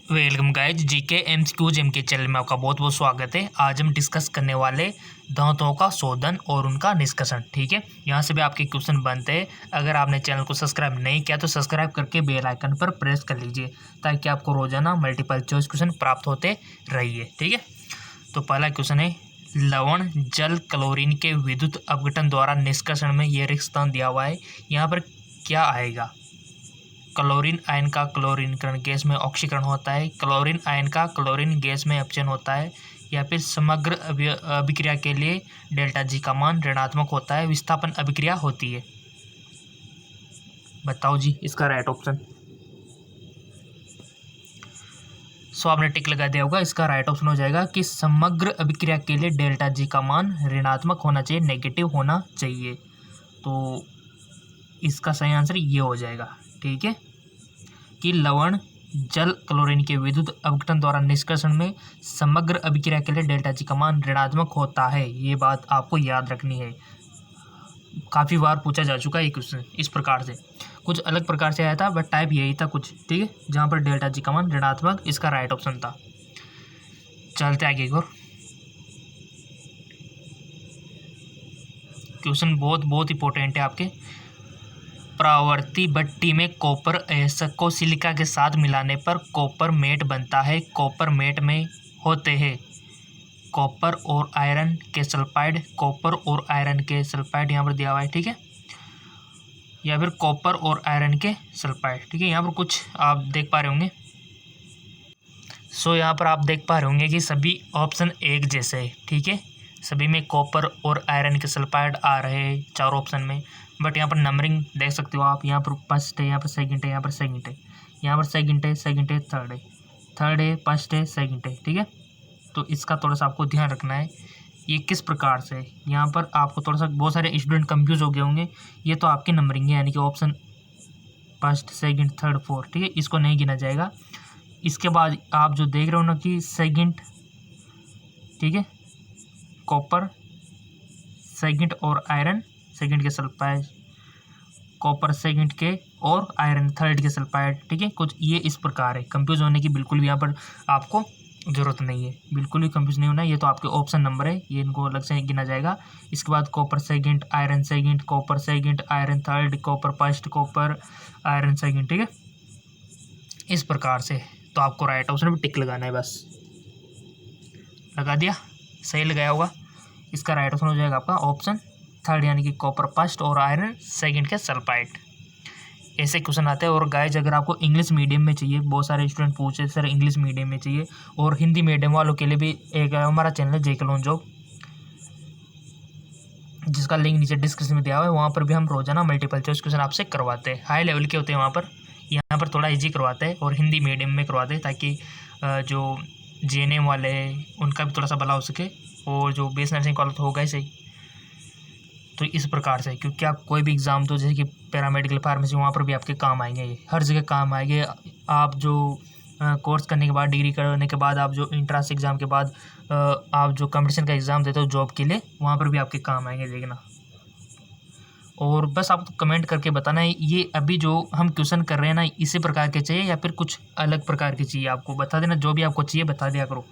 Welcome guys, GK MCQs M के channel में आपका बहुत बहुत स्वागत है। आज हम डिस्कस करने वाले धातुओं का शोधन और उनका निष्कर्षण। ठीक है, यहाँ से भी आपके क्वेश्चन बनते हैं। अगर आपने चैनल को सब्सक्राइब नहीं किया तो सब्सक्राइब करके बेल आइकन पर प्रेस कर लीजिए ताकि आपको रोजाना मल्टीपल चॉइस क्वेश्चन प्राप्त होते रहिए। ठीक है, तो पहला क्वेश्चन है, लवण जल क्लोरीन के विद्युत अपघटन द्वारा निष्कर्षण में ये रिक्त स्थान दिया हुआ है, यहाँ पर क्या आएगा? क्लोरीन आयन का क्लोरीनीकरण गैस में ऑक्सीकरण होता है, क्लोरीन आयन का क्लोरीन गैस में अपचयन होता है, या फिर समग्र अभिक्रिया के लिए डेल्टा जी का मान ऋणात्मक होता है, विस्थापन अभिक्रिया होती है। बताओ जी इसका राइट ऑप्शन। सो आपने टिक लगा दिया होगा। इसका राइट ऑप्शन हो जाएगा कि समग्र अभिक्रिया के लिए डेल्टा जी का मान ऋणात्मक होना चाहिए, नेगेटिव होना चाहिए। तो इसका सही आंसर ये हो जाएगा। ठीक है, कि लवण जल क्लोरीन के विद्युत अपघटन द्वारा निष्कर्षण में समग्र अभिक्रिया के लिए डेल्टा जी का मान ऋणात्मक होता है। ये बात आपको याद रखनी है, काफ़ी बार पूछा जा चुका है ये क्वेश्चन। इस प्रकार से कुछ अलग प्रकार से आया था बट टाइप यही था कुछ। ठीक है, जहाँ पर डेल्टा जी का मान ऋणात्मक इसका राइट ऑप्शन था। चलते आगे एक और क्वेश्चन, बहुत इंपॉर्टेंट है आपके। प्रावर्ती भट्टी में कॉपर अयस्क को सिलिका के साथ मिलाने पर कॉपर मेट बनता है। कॉपर मेट में होते हैं कॉपर और आयरन के सल्फाइड, कॉपर और आयरन के सल्फाइड यहाँ पर दिया हुआ है। ठीक है, या फिर कॉपर और आयरन के सल्फाइड। ठीक है, यहाँ पर कुछ आप देख पा रहे होंगे। सो यहाँ पर आप देख पा रहे होंगे कि सभी ऑप्शन एक जैसे है। ठीक है, सभी में कॉपर और आयरन के सल्फाइड आ रहे हैं चारों ऑप्शन में। बट यहाँ पर नंबरिंग देख सकते हो आप, यहाँ पर फर्स्ट है, यहाँ पर सेकंड है, यहाँ पर सेकंड है, यहाँ पर सेकंड है, सेकंड है, थर्ड है, थर्ड है, फर्स्ट है, सेकंड है। ठीक है, तो इसका थोड़ा सा आपको ध्यान रखना है ये किस प्रकार से। यहाँ पर आपको थोड़ा सा बहुत सारे स्टूडेंट कंफ्यूज हो गए होंगे। ये तो आपकी नंबरिंग है, यानी कि option first, second, third, fourth. ठीक है, इसको नहीं गिना जाएगा। इसके बाद आप जो देख रहे हो ना कि सेकंड, ठीक है, कॉपर, सेकंड और आयरन, सेकंड के सल्फाइड, कॉपर सेकंड के और आयरन थर्ड के सल्फाइड। ठीक है, कुछ ये इस प्रकार है। कंफ्यूज होने की बिल्कुल भी यहाँ पर आपको ज़रूरत नहीं है, बिल्कुल भी कंफ्यूज नहीं होना। ये तो आपके ऑप्शन नंबर है, ये इनको अलग से गिना जाएगा। इसके बाद copper second, iron second, copper second, iron third, copper first, copper iron second. ठीक है, इस प्रकार से। तो आपको राइट ऑप्शन पर टिक लगाना है, बस लगा दिया, सही लगाया होगा। इसका राइट ऑप्शन हो जाएगा आपका ऑप्शन थर्ड, यानी कि कॉपर फर्स्ट और आयरन सेकंड के सल्फाइड। ऐसे क्वेश्चन आते हैं। और गाइज, अगर आपको इंग्लिश मीडियम में चाहिए, बहुत सारे स्टूडेंट पूछे सर इंग्लिश मीडियम में चाहिए, और हिंदी मीडियम वालों के लिए भी एक हमारा चैनल है जेके लोन जॉब, जिसका लिंक नीचे डिस्क्रिप्शन में दिया हुआ है। वहाँ पर भी हम रोजाना मल्टीपल चॉइस क्वेश्चन आपसे करवाते हैं। हाई लेवल के होते हैं वहाँ पर, यहाँ पर थोड़ा ईजी करवाते हैं और हिंदी मीडियम में करवाते हैं, ताकि जो JNM वाले हैं उनका भी थोड़ा सा भला हो सके, और जो BS नर्सिंग कॉलेज तो होगा ही सही। तो इस प्रकार से, क्योंकि आप कोई भी एग्ज़ाम तो जैसे कि पैरामेडिकल, फार्मेसी, वहाँ पर भी आपके काम आएंगे, ये हर जगह काम आएंगे। आप जो कोर्स करने के बाद, डिग्री करने के बाद, आप जो इंट्रांस एग्ज़ाम के बाद आप जो कंपटीशन का एग्ज़ाम देते हो जॉब के लिए, वहाँ पर भी आपके काम आएंगे, देखना। और बस आपको कमेंट करके बताना है ये अभी जो हम क्वेश्चन कर रहे हैं ना, इसी प्रकार के चाहिए या फिर कुछ अलग प्रकार के चाहिए, आपको बता देना। जो भी आपको चाहिए बता दिया करो,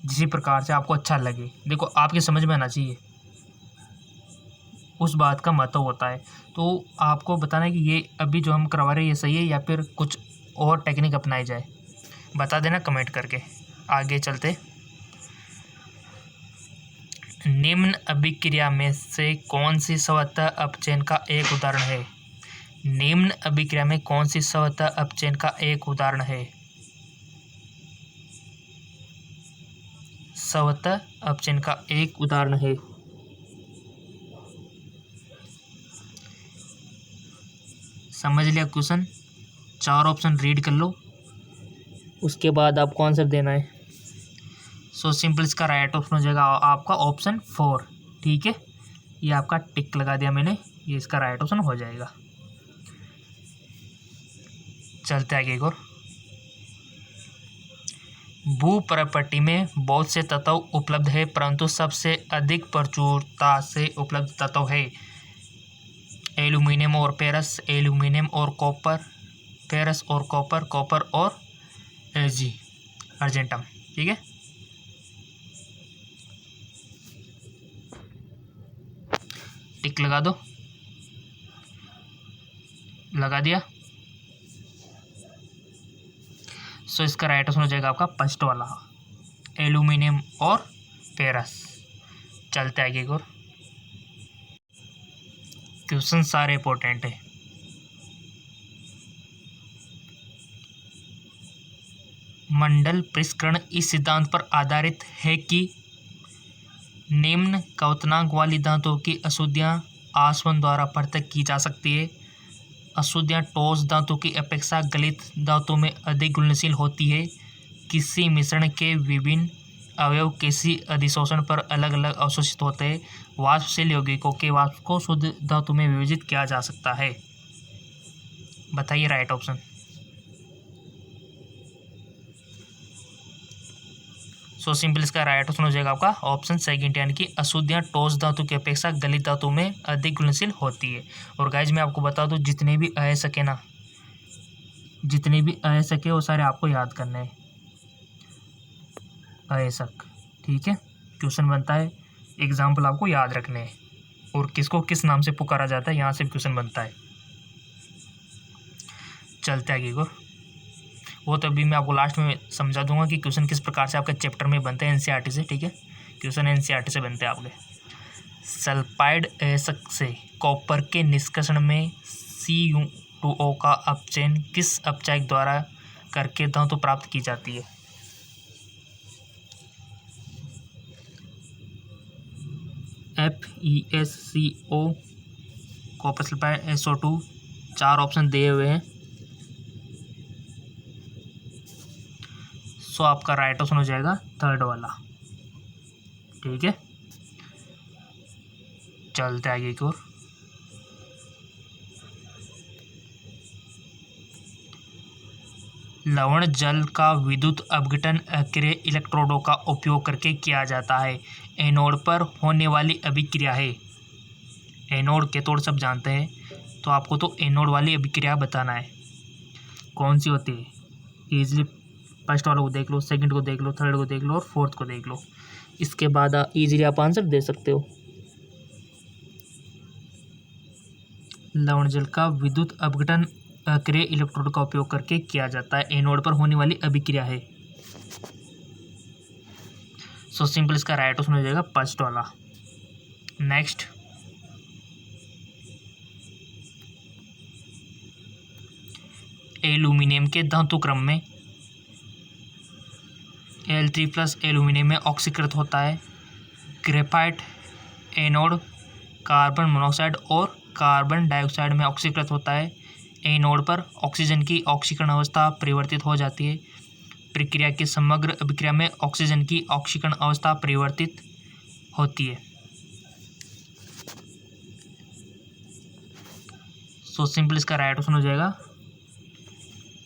जिस प्रकार से आपको अच्छा लगे। देखो, आपकी समझ में आना चाहिए, उस बात का महत्व होता है। तो आपको बताना है कि ये अभी जो हम करवा रहे हैं ये सही है या फिर कुछ और टेक्निक अपनाई जाए, बता देना कमेंट करके। आगे चलते, निम्न अभिक्रिया में से कौन सी स्वतः अपचयन का एक उदाहरण है? निम्न अभिक्रिया में कौन सी स्वतः अपचयन का एक उदाहरण है? स्वतः अपचयन का एक उदाहरण है। समझ लिया क्वेश्चन? चार ऑप्शन रीड कर लो, उसके बाद आपको आंसर देना है। सो सिंपल, इसका राइट ऑप्शन हो जाएगा आपका ऑप्शन 4। ठीक है, ये आपका टिक लगा दिया मैंने, ये इसका राइट ऑप्शन हो जाएगा। चलते आगे एक और, भूप्रपट्टी में बहुत से तत्व उपलब्ध है, परंतु सबसे अधिक प्रचुरता से उपलब्ध तत्व है एल्यूमिनियम और पेरस, एल्यूमिनियम और कॉपर, फेरस और कॉपर, कॉपर और एजी अर्जेंटम। ठीक है, टिक लगा दो, लगा दिया। सो इसका राइट ऑप्शन हो जाएगा आपका फर्स्ट वाला, एल्यूमिनियम और फेरस। चलते आगे एक और क्वेश्चन, सारे इंपॉर्टेंट है। मंडल परिष्करण इस सिद्धांत पर आधारित है कि निम्न क्वथनांक वाली धातुओं की अशुद्धियाँ आसवन द्वारा पृथक की जा सकती है। अशुद्धियाँ ठोस धातु की अपेक्षा गलित धातु में अधिक घुलनशील होती है। किसी मिश्रण के विभिन्न अवयव किसी अधिशोषण पर अलग अलग अवशोषित होते हैं। वाष्पशील यौगिकों के वाष्प को शुद्ध धातु में विभाजित किया जा सकता है। बताइए राइट ऑप्शन। सो सिंपल इसका राइट ऑप्शन हो जाएगा आपका ऑप्शन सेकंड, यानी कि अशुद्धियाँ ठोस धातु की अपेक्षा गलित धातु में अधिक घुलनशील होती है। और गाइज मैं आपको बता दूं, जितने भी अयस्क है ना, जितने भी अयस्क है वो सारे आपको याद करने हैं, अयस्क। ठीक है, क्वेश्चन बनता है, एग्जाम्पल आपको याद रखने हैं, और किसको किस नाम से पुकारा जाता है यहाँ से क्वेश्चन बनता है। चलते आगे को, वो तो अभी मैं आपको लास्ट में समझा दूंगा कि क्वेश्चन किस प्रकार से आपके चैप्टर में बनते हैं एनसीईआरटी से। ठीक है, क्वेश्चन एनसीईआरटी से बनते हैं आपके। सल्फाइड अयस्क से कॉपर के निष्कर्षण में Cu2O का अपचयन किस अपचायक द्वारा करके धातु प्राप्त की जाती है? FeSCO, copper sulphide, SO2, 4 option दिए हुए हैं। सो आपका राइट ऑप्शन हो जाएगा थर्ड वाला। ठीक है, चलते आगे की ओर। लवण जल का विद्युत अपघटन अक्रिय इलेक्ट्रोडों का उपयोग करके किया जाता है। एनोड पर होने वाली अभिक्रिया है। एनोड कैथोड सब जानते हैं, तो आपको तो एनोड वाली अभिक्रिया बताना है कौन सी होती है। इजली फर्स्ट वाले को देख लो, सेकंड को देख लो, थर्ड को देख लो और फोर्थ को देख लो। इसके बाद इजीली आप आंसर दे सकते हो। लवण जल का विद्युत अपघटन अक्रिय इलेक्ट्रोड का उपयोग करके किया जाता है। एनोड पर होने वाली अभिक्रिया है। सो सिंपल इसका राइट ऑप्शन हो जाएगा फर्स्ट वाला। नेक्स्ट, एल्यूमिनियम के धातु क्रम में Al3+ एल्यूमिनियम में ऑक्सीकृत होता है। ग्रेफाइट एनोड कार्बन मोनोऑक्साइड और कार्बन डाइऑक्साइड में ऑक्सीकृत होता है। एनोड पर ऑक्सीजन की ऑक्सीकरण अवस्था परिवर्तित हो जाती है। प्रक्रिया की समग्र अभिक्रिया में ऑक्सीजन की ऑक्सीकरण अवस्था परिवर्तित होती है। सो सिंपल इसका राइट ऑप्शन हो जाएगा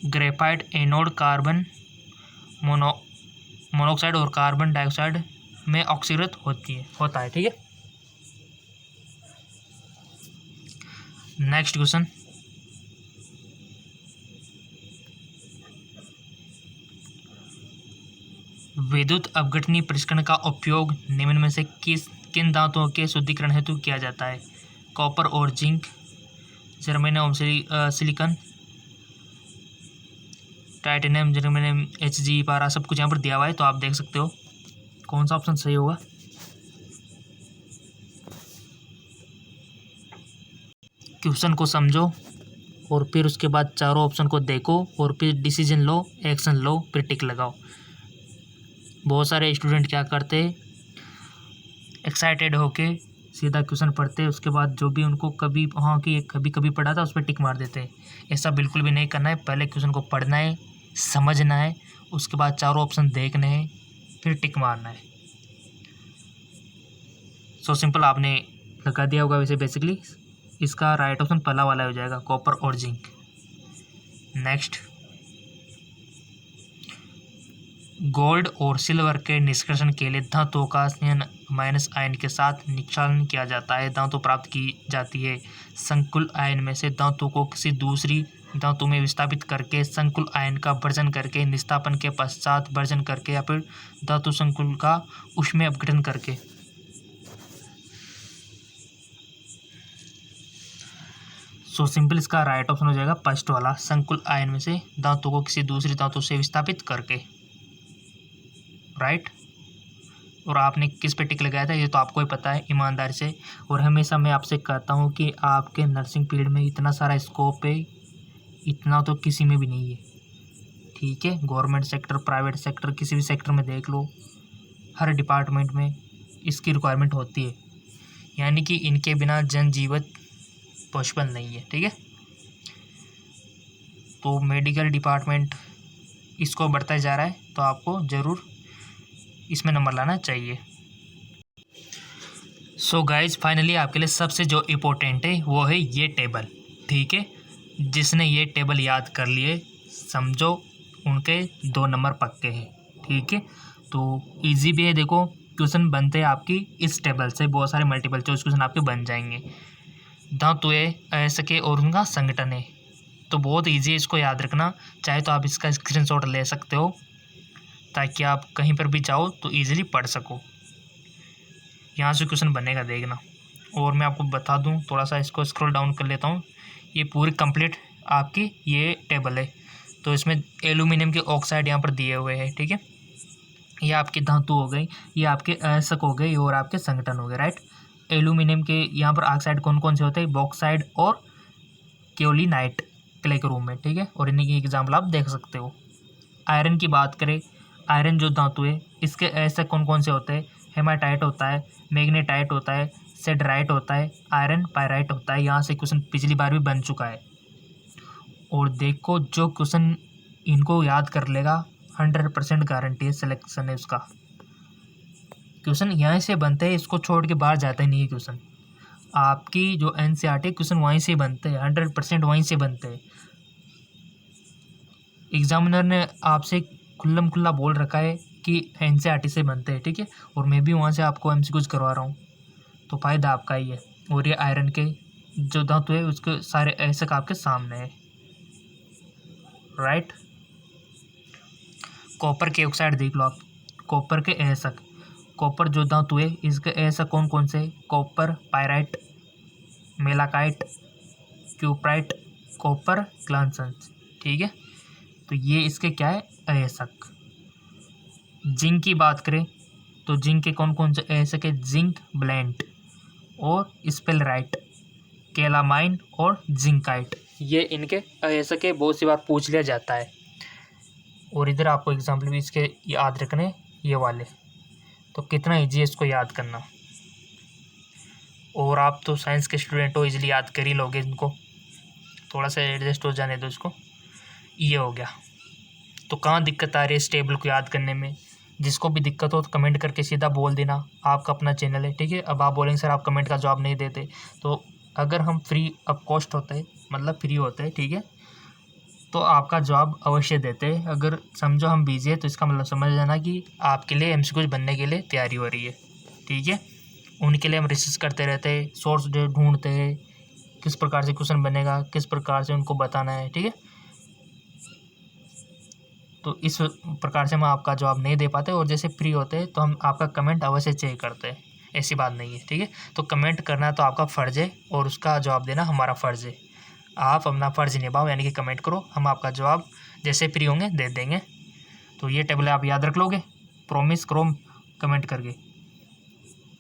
ग्रेफाइट एनोड कार्बन मोनोऑक्साइड और कार्बन डाइऑक्साइड में ऑक्सीकृत होता है। ठीक है, नेक्स्ट क्वेश्चन, विद्युत अपघटनी परिष्करण का उपयोग निम्न में से किन धातुओं के शुद्धिकरण हेतु किया जाता है? कॉपर और zinc, germanium silicon, titanium, germanium, Hg, पारा, सब कुछ यहाँ पर दिया हुआ है, तो आप देख सकते हो कौन सा ऑप्शन सही होगा। क्वेश्चन को समझो और फिर उसके बाद चारों ऑप्शन को देखो और फिर डिसीजन लो, एक्शन लो, फिर टिक लगाओ। बहुत सारे स्टूडेंट क्या करते हैं, एक्साइटेड होके सीधा क्वेश्चन पढ़ते हैं, उसके बाद जो भी उनको कभी हाँ कि कभी कभी पढ़ा था उस पर टिक मार देते हैं। ऐसा बिल्कुल भी नहीं करना है। पहले क्वेश्चन को पढ़ना है, समझना है, उसके बाद चारों ऑप्शन देखने हैं, फिर टिक मारना है। सो सिंपल आपने लगा दिया होगा वैसे। बेसिकली इसका राइट ऑप्शन पहला वाला हो जाएगा, कॉपर और जिंक। नेक्स्ट, गोल्ड और सिल्वर के निष्कर्षण के लिए धातुओं का माइनस आयन के साथ निक्षालन किया जाता है। धातु प्राप्त की जाती है। संकुल आयन में से धातु को किसी दूसरी धातु में विस्थापित करके संकुल आयन का वर्जन करके निस्तापन के पश्चात वर्जन करके या फिर धातु संकुल का ऊष्मीय अपघटन करके। सो सिंपल इसका राइट ऑप्शन हो जाएगा फर्स्ट वाला, संकुल आयन में से धातु को किसी दूसरी धातु से विस्थापित करके, राइट। और आपने किस पे टिक लगाया था ये तो आपको ही पता है ईमानदारी से। और हमेशा मैं आपसे कहता हूँ कि आपके नर्सिंग फील्ड में इतना सारा स्कोप है, इतना तो किसी में भी नहीं है, ठीक है। गवर्नमेंट सेक्टर, प्राइवेट सेक्टर, किसी भी सेक्टर में देख लो, हर डिपार्टमेंट में इसकी रिक्वायरमेंट होती है, यानी कि इनके बिना जनजीवन पॉसिबल नहीं है, ठीक है। तो मेडिकल डिपार्टमेंट इसको बढ़ता जा रहा है, तो आपको ज़रूर इसमें नंबर लाना चाहिए। सो गाइज फाइनली आपके लिए सबसे जो इम्पोर्टेंट है वो है ये टेबल, ठीक है। जिसने ये टेबल याद कर लिए समझो उनके 2 नंबर पक्के हैं, ठीक है। तो इजी भी है, देखो क्वेश्चन बनते हैं आपकी इस टेबल से, बहुत सारे मल्टीपल चॉइस क्वेश्चन आपके बन जाएंगे। धातुएं, अयस्क और उनका संगठन है, तो बहुत इजी है इसको याद रखना। चाहे तो आप इसका स्क्रीनशॉट ले सकते हो ताकि आप कहीं पर भी जाओ तो इजीली पढ़ सको। यहाँ से क्वेश्चन बनेगा देखना। और मैं आपको बता दूँ, थोड़ा सा इसको स्क्रॉल डाउन कर लेता हूँ, ये पूरी कंप्लीट आपकी ये टेबल है। तो इसमें एल्यूमिनियम के ऑक्साइड यहाँ पर दिए हुए हैं, ठीक है। ये आपकी धातु हो गई, ये आपके अयस्क हो गए और आपके संगठन हो गए, राइट। एल्यूमिनियम के यहाँ पर ऑक्साइड कौन कौन से होते हैं, बॉक्साइड और केओलिनाइट क्ले के रूप में, ठीक है। और इन्हीं की एग्जाम्पल आप देख सकते हो। आयरन की बात करें, आयरन जो धातु है इसके अयस्क कौन कौन से होते हैं, हेमाटाइट होता है, मैग्नेटाइट होता है, सेडराइट होता है, आयरन पायराइट होता है। यहाँ से क्वेश्चन पिछली बार भी बन चुका है। और देखो जो क्वेश्चन इनको याद कर लेगा 100% गारंटी है सिलेक्शन है उसका। क्वेश्चन यहाँ से बनते हैं, इसको छोड़ के बाहर जाता ही नहीं है क्वेश्चन। आपकी जो एनसीईआरटी क्वेश्चन वहीं से बनते हैं, 100% वहीं से बनते हैं। एग्जामिनर ने आपसे खुल्लम खुल्ला बोल रखा है कि एनसीईआरटी से बनते हैं, ठीक है। और मैं भी वहाँ से आपको एमसीक्यूज करवा रहा हूँ, तो फ़ायदा आपका ही है। और ये आयरन के जो धातु है उसके सारे अयस्क आपके सामने है, राइट। कॉपर के ऑक्साइड देख लो आप, कॉपर के अयस्क, कॉपर जो धातु है इसके अयस्क कौन कौन से, copper pyrite, malachite, cuprite, copper glance, ठीक है। तो ये इसके क्या है अयस्क। जिंक की बात करें तो जिंक के कौन कौन से अयस्क है, जिंक ब्लेंट और स्पेलराइट, कैलामाइन और जिंकाइट, ये इनके अयस्क के बहुत सी बार पूछ लिया जाता है। और इधर आपको एग्जाम्पल भी इसके याद रखने ये वाले, तो कितना ईजी है इसको याद करना। और आप तो साइंस के स्टूडेंट हो, इजीली याद कर ही लोगे इनको, थोड़ा सा एडजस्ट हो जाने दो इसको। ये हो गया। तो कहाँ दिक्कत आ रही है इस टेबल को याद करने में, जिसको भी दिक्कत हो तो कमेंट करके सीधा बोल देना। आपका अपना चैनल है, ठीक है। अब आप बोलेंगे सर आप कमेंट का जवाब नहीं देते, तो अगर हम फ्री ऑफ कॉस्ट होते हैं, मतलब फ्री होते हैं, ठीक है, तो आपका जवाब अवश्य देते हैं। अगर समझो हम बिजी है तो इसका मतलब समझ जाना कि आपके लिए एमसीक्यूज बनने के लिए तैयारी हो रही है, ठीक है। उनके लिए हम रिसर्च करते रहते हैं, सोर्स ढूंढते हैं, किस प्रकार से क्वेश्चन बनेगा, किस प्रकार से उनको बताना है, ठीक है। तो इस प्रकार से हम आपका जवाब नहीं दे पाते, और जैसे फ्री होते हैं तो हम आपका कमेंट अवश्य चेक करते हैं, ऐसी बात नहीं है, ठीक है। तो कमेंट करना तो आपका फ़र्ज़ है और उसका जवाब देना हमारा फ़र्ज़ है। आप अपना फ़र्ज़ निभाओ, यानी कि कमेंट करो, हम आपका जवाब जैसे फ्री होंगे दे देंगे। तो ये टेबल आप याद रख लोगे, प्रॉमिस करो कमेंट करके।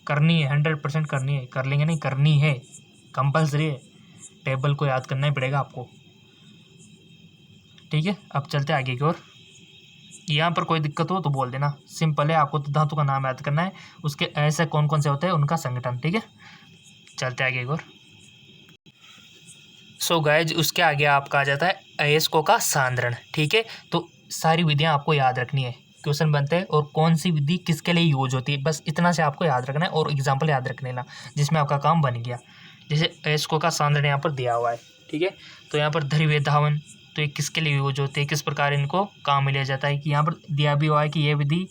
करनी है, 100% करनी है, कर लेंगे नहीं, करनी है, कंपल्सरी है, टेबल को याद करना ही पड़ेगा आपको, ठीक है। अब चलते आगे की ओर। यहाँ पर कोई दिक्कत हो तो बोल देना, सिंपल है। आपको तो धातु का नाम याद करना है, उसके ऐसे कौन कौन से होते हैं, उनका संगठन, ठीक है। चलते आगे की ओर। सो गाइज उसके आगे आपका आ जाता है अयस्कों का सांद्रण, ठीक है। तो सारी विधियाँ आपको याद रखनी है, क्वेश्चन बनते हैं और कौन सी विधि किसके लिए यूज होती है, बस इतना से आपको याद रखना है और एग्जाम्पल याद रख लेना, जिसमें आपका काम बन गया। जैसे अयस्कों का सांद्रण यहाँ पर दिया हुआ है, ठीक है। तो यहाँ पर ध्रुवीय धावन, तो ये किसके लिए यूज होते हैं, किस प्रकार इनको काम में लिया जाता है, कि यहाँ पर दिया भी हुआ है कि यह विधि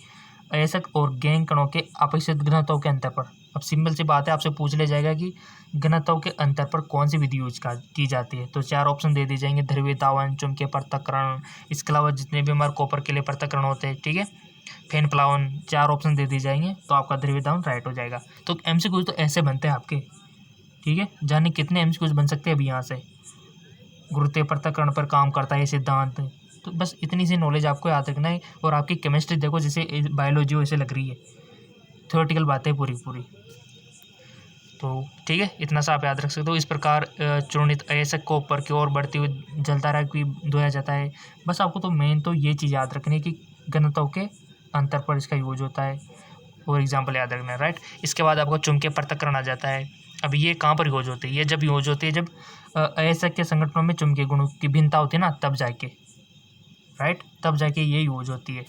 अयस्क और गैंग कणों के अपेक्षित घनत्व के अंतर पर अब सिंपल सी बात है, आपसे पूछ लिया जाएगा कि घनत्व के अंतर पर कौन सी विधि यूज की जाती है, तो 4 ऑप्शन दे दिए जाएंगे, ध्रुवीय तावन, चुंबकीय पृथक्करण, इसके अलावा जितने भी हमारे कॉपर के लिए पृथक्करण होते हैं, ठीक है, फेन प्लावन, 4 ऑप्शन दे दिए जाएंगे, तो आपका ध्रुवीय तावन राइट हो जाएगा। तो एमसीक्यूज तो ऐसे बनते हैं आपके, ठीक है। जाने कितने एमसीक्यूज बन सकते हैं अभी यहाँ से। गुरुत्वीय पृथक्करण पर काम करता है ये सिद्धांत, तो बस इतनी सी नॉलेज आपको याद रखना है। और आपकी केमिस्ट्री देखो जैसे बायोलॉजी वैसे लग रही है, थ्योरेटिकल बातें पूरी पूरी, तो ठीक है, इतना सा आप याद रख सकते हो। इस प्रकार चूर्णित अयस्क को ऊपर की ओर बढ़ती हुई जलधारा की धोया जाता है। बस आपको तो मेन तो ये चीज़ याद रखनी है कि घनत्व के अंतर पर इसका यूज होता है, और एग्जाम्पल याद रखना है, राइट। इसके बाद आपको चुंबकीय पृथक्करण आ जाता है। अब ये कहाँ पर यूज होती है, ये जब यूज होती है जब अयस्क के संगठनों में चुंबकीय गुणों की भिन्नता होती है ना, तब जाके, राइट, तब जाके ये यूज होती है।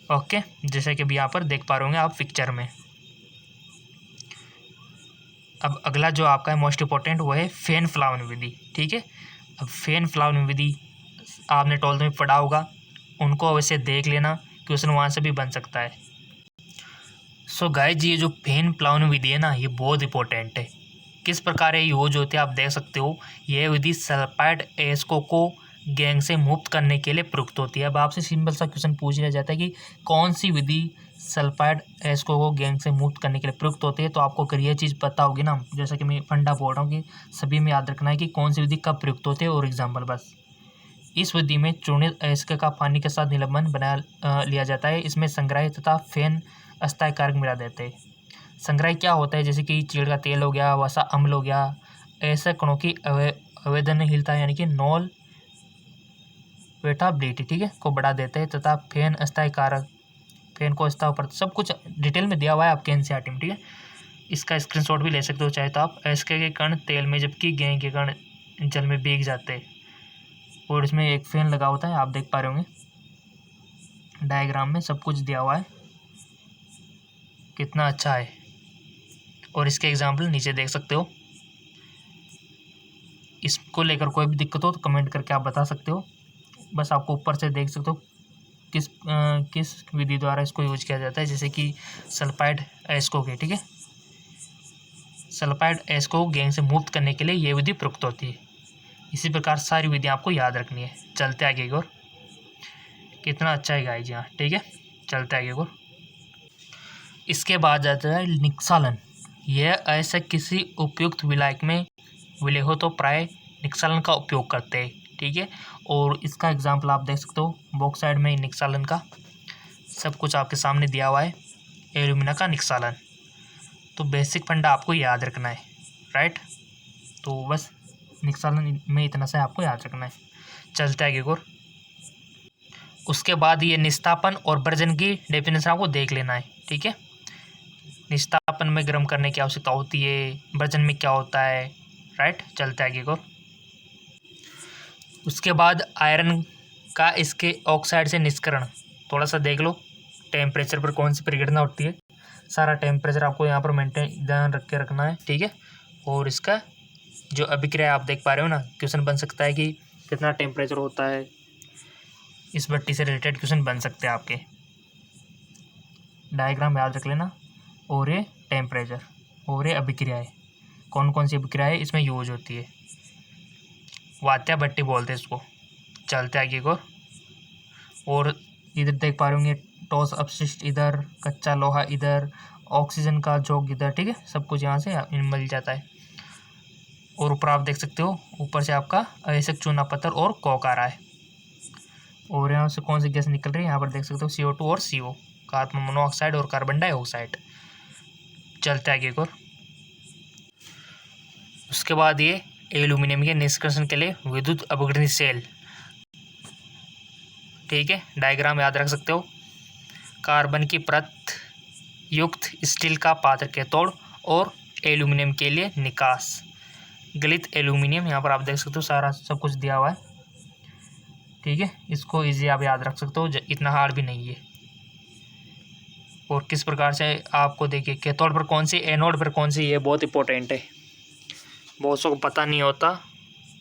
ओके, जैसे कि अभी यहाँ पर देख पा रहे होंगे आप पिक्चर में। अब अगला जो आपका है मोस्ट इंपॉर्टेंट वो है फेन फ्लावन विधि, ठीक है। अब फेन फ्लावन विधि आपने 12th में पढ़ा होगा, उनको अवश्य देख लेना, क्वेश्चन वहाँ से भी बन सकता है। सो गाइस, ये जो फेन फ्लावन विधि है ना, ये बहुत इंपॉर्टेंट है। किस प्रकार ये यूज होती है आप देख सकते हो। यह विधि सल्फाइड अयस्कों को गैंग से मुक्त करने के लिए प्रयुक्त होती है। अब आपसे सिंपल सा क्वेश्चन पूछ लिया जाता है कि कौन सी विधि सल्फाइड अयस्कों को गैंग से मुक्त करने के लिए प्रयुक्त होती है, तो आपको अगर ये चीज़ पता होगी ना, जैसा कि मैं फंडा बोल रहा हूँ कि सभी में याद रखना है कि कौन सी विधि कब प्रयुक्त होती है। और एग्जाम्पल, बस इस विधि में चूर्णित अयस्क का पानी के साथ निलंबन बना लिया जाता है। इसमें संग्राही तथा फेन अस्थायी कारक मिला देते हैं। संग्राही क्या होता है, जैसे कि चीड़ का तेल हो गया, वसा अम्ल हो गया, ऐसे कणों की अवेदनशीलता यानी कि नॉन वेटाबिलिटी, ठीक है, को बढ़ा देते हैं। तथा फेन अस्थायी कारक, फेन को अस्थायी पर, सब कुछ डिटेल में दिया हुआ है आपके एनसीईआरटी में, ठीक है। इसका स्क्रीनशॉट भी ले सकते हो चाहे तो आप। अयस्क के कण तेल में जबकि गैंग के कण जल में भीग जाते हैं। और इसमें एक फैन लगा होता है, आप देख पा रहे होंगे डायग्राम में, सब कुछ दिया हुआ है, कितना अच्छा है। और इसके एग्जाम्पल नीचे देख सकते हो। इसको लेकर कोई भी दिक्कत हो तो कमेंट करके आप बता सकते हो। बस आपको ऊपर से देख सकते हो किस विधि द्वारा इसको यूज किया जाता है, जैसे कि सल्फाइड अयस्कों के, ठीक है, सल्फाइड अयस्कों को गैंग से मुक्त करने के लिए ये विधि प्रयुक्त होती है। इसी प्रकार सारी विधियाँ आपको याद रखनी है। चलते आगे की ओर, कितना अच्छा है गाइस यहाँ, ठीक है, चलते आगे की ओर। इसके बाद आता है निक्षालन। यह अयस्क किसी उपयुक्त विलायक में विलय हो तो प्राय निक्षालन का उपयोग करते हैं, ठीक है। और इसका एग्जाम्पल आप देख सकते हो बॉक्साइड में निक्षालन का, सब कुछ आपके सामने दिया हुआ है। एल्यूमिना का निक्षालन, तो बेसिक फंडा आपको याद रखना है, राइट। तो बस निक्षालन में इतना सा आपको याद रखना है। चलते आगे और उसके बाद ये निस्तापन और वर्जन की डेफिनेशन आपको देख लेना है, ठीक है। निस्तापन में गर्म करने की आवश्यकता होती है, वर्जन में क्या होता है, राइट। चलते आगे और उसके बाद आयरन का इसके ऑक्साइड से निष्करण थोड़ा सा देख लो। टेम्परेचर पर कौन सी प्रक्रिया होती है, सारा टेम्परेचर आपको यहाँ पर मेंटेन ध्यान रख के रखना है, ठीक है। और इसका जो अभिक्रिया आप देख पा रहे हो ना, क्वेश्चन बन सकता है कि कितना टेम्परेचर होता है, इस भट्टी से रिलेटेड क्वेश्चन बन सकते हैं आपके। डायग्राम याद रख लेना। और ये टेम्परेचर और ये अभिक्रियाएँ, कौन कौन सी अभिक्रियाएँ इसमें यूज होती है, वात्या भट्टी बोलते हैं इसको। चलते आगे को। और इधर देख पा रहे होंगे ठोस अपशिष्ट इधर, कच्चा लोहा इधर, ऑक्सीजन का जॉग इधर, ठीक है, सब कुछ यहाँ से मिल जाता है। और ऊपर आप देख सकते हो, ऊपर से आपका अयस्क चूना पत्थर और कोक आ रहा है। और यहाँ से कौन सी गैस निकल रही है, यहाँ पर देख सकते हो CO2 और CO, कार्बन मोनोऑक्साइड और कार्बन डाइऑक्साइड। चलते आगे को। उसके बाद ये एल्यूमिनियम के निष्कर्षण के लिए विद्युत अपघटनी सेल, ठीक है, डायग्राम याद रख सकते हो। कार्बन की परत युक्त स्टील का पात्र कैथोड और एल्यूमिनियम के लिए निकास, गलित एल्यूमिनियम, यहाँ पर आप देख सकते हो सारा सब कुछ दिया हुआ है, ठीक है। इसको इजी आप याद रख सकते हो, इतना हार्ड भी नहीं है। और किस प्रकार से आपको देखिए कैथोड पर कौन सी, एनोड पर कौन सी, ये बहुत इंपॉर्टेंट है, बहुत सौ को पता नहीं होता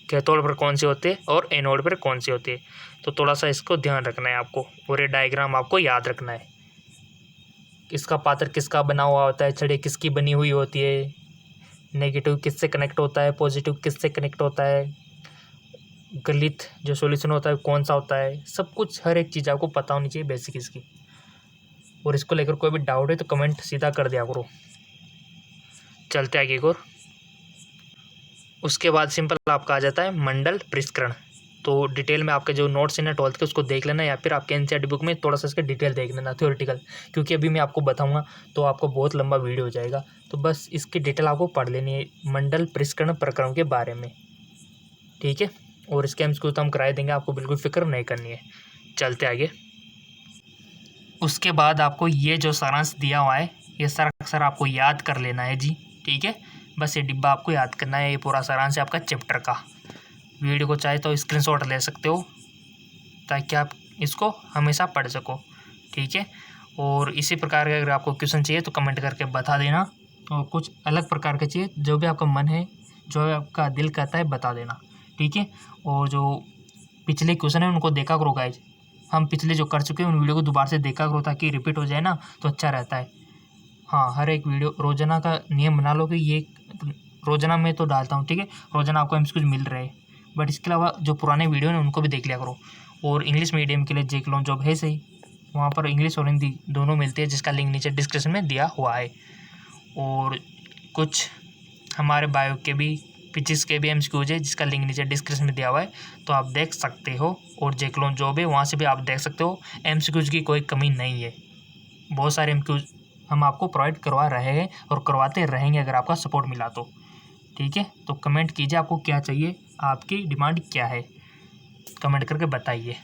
कैथोड पर कौन सी होती है और एनोड पर कौन सी होती है, तो थोड़ा सा इसको ध्यान रखना है आपको। और ये डायग्राम आपको याद रखना है। इसका पात्र किसका बना हुआ होता है, छड़ी किसकी बनी हुई होती है, नेगेटिव किससे कनेक्ट होता है, पॉजिटिव किससे कनेक्ट होता है, गलित जो सॉल्यूशन होता है कौन सा होता है, सब कुछ हर एक चीज़ आपको पता होनी चाहिए बेसिक इसकी। और इसको लेकर कोई भी डाउट है तो कमेंट सीधा कर दिया करो। चलते आगे एक और। उसके बाद सिंपल आपका आ जाता है मंडल परिष्करण। तो डिटेल में आपके जो नोट्स हैं ना 12th के उसको देख लेना, या फिर आपके एनसीईआरटी बुक में थोड़ा सा इसका डिटेल देख लेना थ्योरेटिकल, क्योंकि अभी मैं आपको बताऊंगा तो आपको बहुत लंबा वीडियो हो जाएगा। तो बस इसकी डिटेल आपको पढ़ लेनी है मंडल परिष्करण प्रकरण के बारे में, ठीक है। और इसके एमसीक्यू तो हम कराए देंगे, आपको बिल्कुल फिक्र नहीं करनी है। चलते आगे। उसके बाद आपको ये जो सारांश दिया हुआ है ये सारा अक्सर आपको याद कर लेना है जी, ठीक है। बस ये डिब्बा आपको याद करना है, ये पूरा सारांश है आपका चैप्टर का। वीडियो को चाहे तो स्क्रीनशॉट ले सकते हो ताकि आप इसको हमेशा पढ़ सको, ठीक है। और इसी प्रकार के अगर आपको क्वेश्चन चाहिए तो कमेंट करके बता देना, और कुछ अलग प्रकार के चाहिए जो भी आपका मन है, जो भी आपका दिल कहता है बता देना, ठीक है। और जो पिछले क्वेश्चन है उनको देखा करो गाइज, हम पिछले जो कर चुके हैं उन वीडियो को दोबारा से देखा करो ताकि रिपीट हो जाए ना तो अच्छा रहता है। हाँ, हर एक वीडियो रोजाना का नियम बना लो कि ये रोजाना मैं तो डालता हूँ, ठीक है। रोजाना आपको एमसीक्यू मिल रहे हैं, बट इसके अलावा जो पुराने वीडियो हैं उनको भी देख लिया करो। और इंग्लिश मीडियम के लिए जेक लॉन्च जॉब है सही, वहाँ पर इंग्लिश और हिंदी दोनों मिलती है, जिसका लिंक नीचे डिस्क्रिप्शन में दिया हुआ है। और कुछ हमारे बायो के भी फिजिक्स के भी एमसीक्यूज है जिसका लिंक नीचे डिस्क्रिप्शन में दिया हुआ है, तो आप देख सकते हो। और जेक लॉन्च जॉब है वहाँ से भी आप देख सकते हो, एमसीक्यूज की कोई कमी नहीं है, बहुत सारे एमसीक्यूज हम आपको प्रोवाइड करवा रहे हैं और करवाते रहेंगे अगर आपका सपोर्ट मिला तो, ठीक है। तो कमेंट कीजिए आपको क्या चाहिए, आपकी डिमांड क्या है, कमेंट करके बताइए।